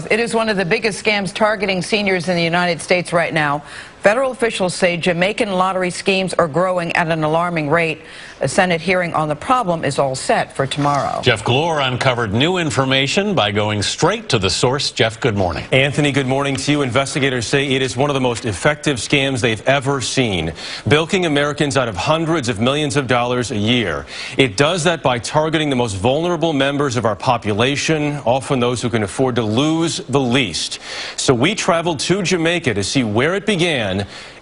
It is one of the biggest scams targeting seniors in the United States right now. Federal officials say Jamaican lottery schemes are growing at an alarming rate. A Senate hearing on the problem is all set for tomorrow. Jeff Glor uncovered new information by going straight to the source. Jeff, good morning. Anthony, good morning to you. Investigators say it is one of the most effective scams they've ever seen, bilking Americans out of hundreds of millions of dollars a year. It does that by targeting the most vulnerable members of our population, often those who can afford to lose the least. So we traveled to Jamaica to see where it began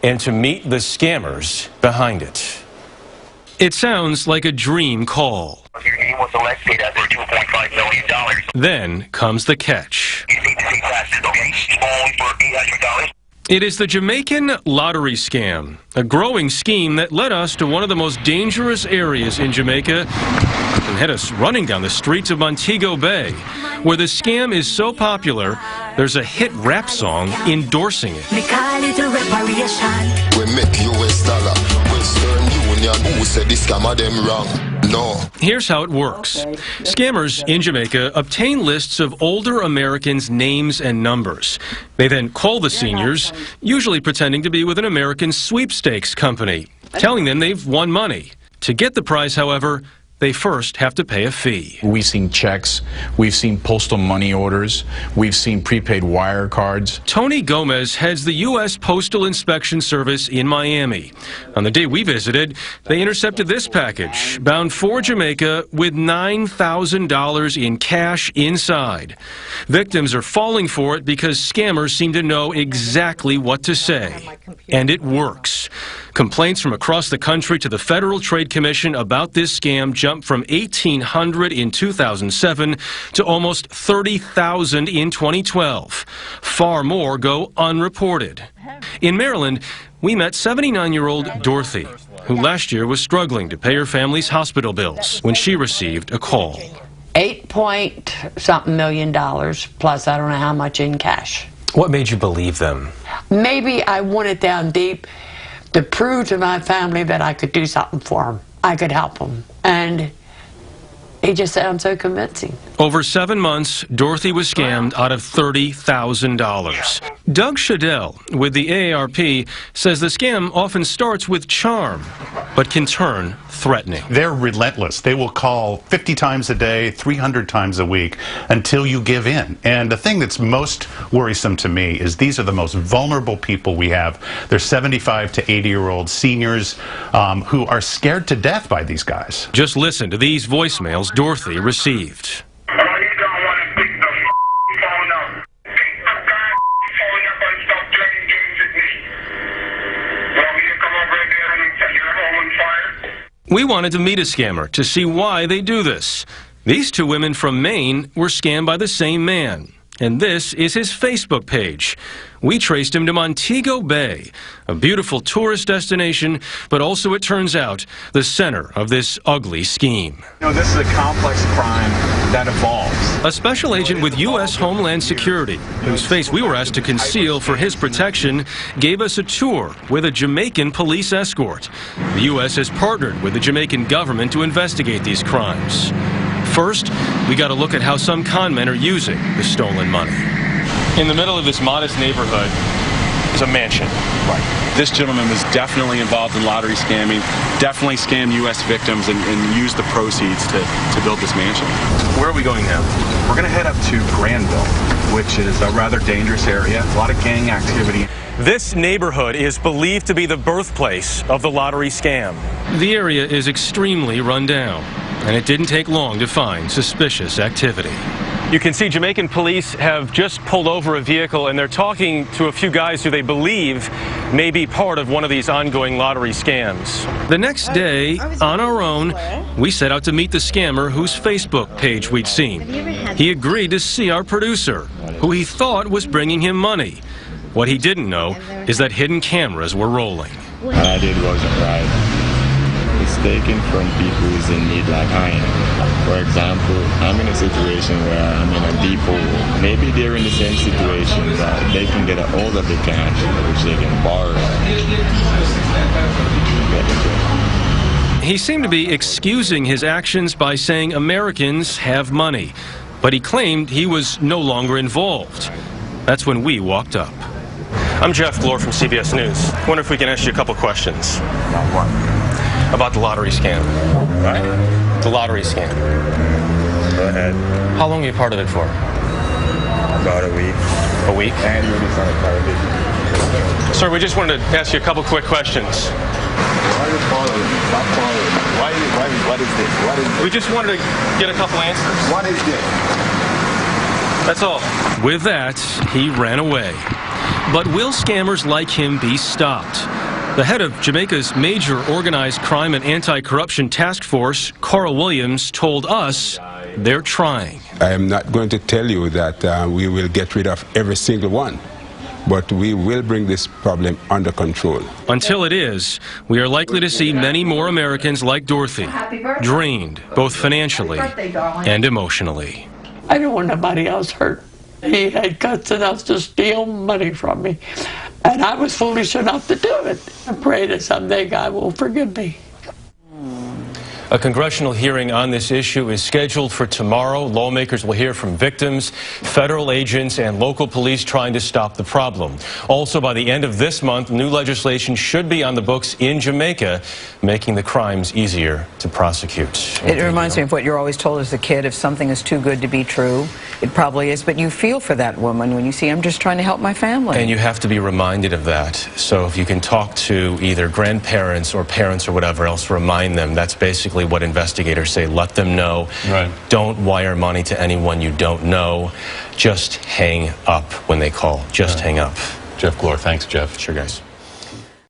and to meet the scammers behind it. It sounds like a dream call. Your name was elected as $2.5 million. Then comes the catch. You need to see taxes, okay? Only for $800. It is the Jamaican lottery scam, a growing scheme that led us to one of the most dangerous areas in Jamaica and had us running down the streets of Montego Bay, where the scam is so popular, there's a hit rap song endorsing it. We make US dollar. Western Union, who said this scammer them wrong? No. Here's how it works. Scammers in Jamaica obtain lists of older Americans' names and numbers. They then call the seniors, usually pretending to be with an American sweepstakes company, telling them they've won money. To get the prize, however, they first have to pay a fee. We've seen checks, we've seen postal money orders, we've seen prepaid wire cards. Tony Gomez heads the U.S. Postal Inspection Service in Miami. On the day we visited, they intercepted this package, bound for Jamaica with $9,000 in cash inside. Victims are falling for it because scammers seem to know exactly what to say. And it works. Complaints from across the country to the Federal Trade Commission about this scam jumped from 1,800 in 2007 to almost 30,000 in 2012. Far more go unreported. In Maryland, we met 79-year-old Dorothy, who last year was struggling to pay her family's hospital bills when she received a call. $8-point-something million, plus I don't know how much in cash. What made you believe them? Maybe I wanted down deep to prove to my family that I could do something for them. I could help them. And it just sounds so convincing. Over 7 months, Dorothy was scammed out of $30,000. Doug Shadell with the AARP says the scam often starts with charm, but can turn threatening. They're relentless. They will call 50 times a day, 300 times a week until you give in. And the thing that's most worrisome to me is these are the most vulnerable people we have. They're 75 to 80-year-old seniors who are scared to death by these guys. Just listen to these voicemails Dorothy received. We wanted to meet a scammer to see why they do this. These two women from Maine were scammed by the same man. And this is his Facebook page. We traced him to Montego Bay, a beautiful tourist destination, but also, it turns out, the center of this ugly scheme. You know, this is a complex crime that evolves. A special agent with U.S. Homeland Security, whose face we were asked to conceal for his protection, gave us a tour with a Jamaican police escort. The U.S. has partnered with the Jamaican government to investigate these crimes. First, we got a look at how some con men are using the stolen money. In the middle of this modest neighborhood is a mansion. Right. This gentleman was definitely involved in lottery scamming, definitely scammed U.S. victims and used the proceeds to build this mansion. Where are we going now? We're going to head up to Granville, which is a rather dangerous area, a lot of gang activity. This neighborhood is believed to be the birthplace of the lottery scam. The area is extremely run down, and it didn't take long to find suspicious activity. You can see Jamaican police have just pulled over a vehicle, and they're talking to a few guys who they believe may be part of one of these ongoing lottery scams. The next day, on our own, we set out to meet the scammer whose Facebook page we'd seen. He agreed to see our producer, who he thought was bringing him money. What he didn't know is that hidden cameras were rolling. What I did wasn't right. It's taken from people who's in need like I am. For example, I'm in a situation where I'm in a deep hole. Maybe they're in the same situation that they can get a hold of the cash, which they can borrow. He seemed to be excusing his actions by saying Americans have money. but he claimed he was no longer involved. That's when we walked up. I'm Jeff Glor from CBS News. Wonder if we can ask you a couple questions. About what? About the lottery scam. Right? The lottery scam. Go ahead. How long are you part of it for? About a week. A week? And you're just on a television. Sir, we just wanted to ask you a couple quick questions. Why are you following me? Stop following me. What is this? What is this? We just wanted to get a couple answers. What is this? That's all. With that, he ran away. But will scammers like him be stopped? The head of Jamaica's major organized crime and anti-corruption task force, Carl Williams, told us they're trying. I am not going to tell you that we will get rid of every single one, but we will bring this problem under control. Until it is, we are likely to see many more Americans like Dorothy, drained both financially and emotionally. I don't want nobody else hurt. He had guts enough to steal money from me, and I was foolish enough to do it. I pray that someday God will forgive me. A congressional hearing on this issue is scheduled for tomorrow. Lawmakers will hear from victims, federal agents, and local police trying to stop the problem. Also, by the end of this month, new legislation should be on the books in Jamaica, making the crimes easier to prosecute. It reminds me of what you're always told as a kid: if something is too good to be true, it probably is. But you feel for that woman when you see, I'm just trying to help my family. And you have to be reminded of that. So if you can talk to either grandparents or parents or whatever else, remind them. That's basically what investigators say. Let them know. Right. Don't wire money to anyone you don't know. Just hang up when they call. Just hang up. Jeff Glor, thanks, Jeff. Sure, guys.